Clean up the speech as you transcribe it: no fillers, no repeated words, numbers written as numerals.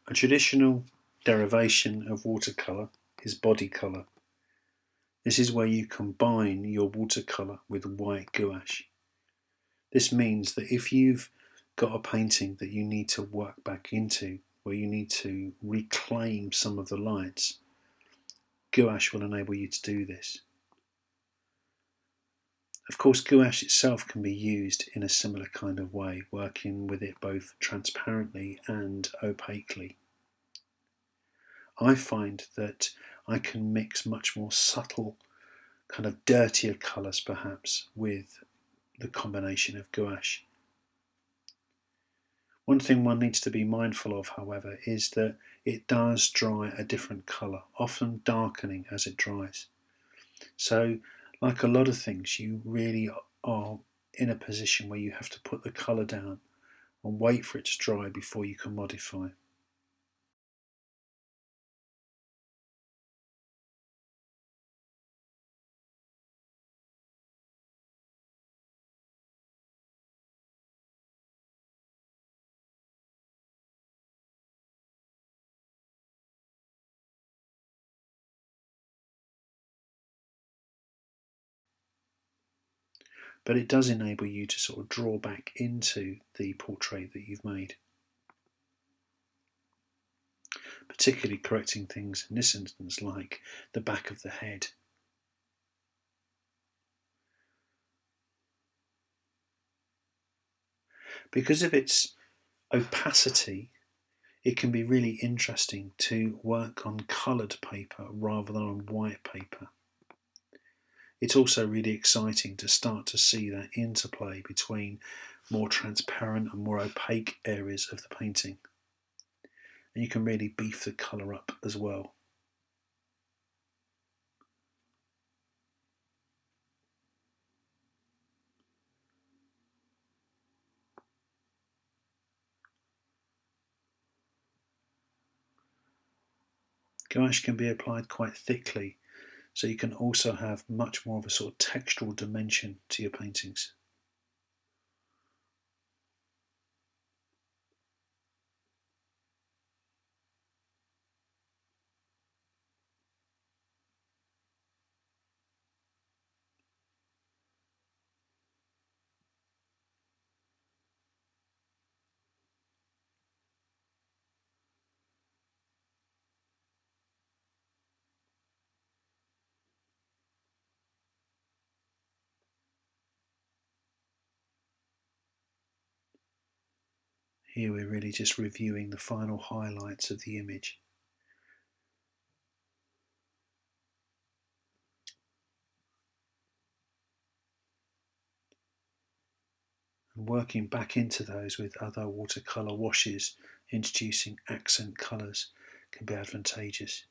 A traditional derivation of watercolour is body colour. This is where you combine your watercolour with white gouache. This means that if you've got a painting that you need to work back into, where you need to reclaim some of the lights, gouache will enable you to do this. Of course, gouache itself can be used in a similar kind of way, working with it both transparently and opaquely. I find that I can mix much more subtle, kind of dirtier colours perhaps, with the combination of gouache. One thing one needs to be mindful of, however, is that it does dry a different colour, often darkening as it dries. So, like a lot of things, you really are in a position where you have to put the colour down and wait for it to dry before you can modify. But it does enable you to sort of draw back into the portrait that you've made. Particularly correcting things in this instance like the back of the head. Because of its opacity, it can be really interesting to work on coloured paper rather than on white paper. It's also really exciting to start to see that interplay between more transparent and more opaque areas of the painting. And you can really beef the colour up as well. Gouache can be applied quite thickly, so you can also have much more of a sort of textural dimension to your paintings. Here we're really just reviewing the final highlights of the image. And working back into those with other watercolour washes, introducing accent colours can be advantageous.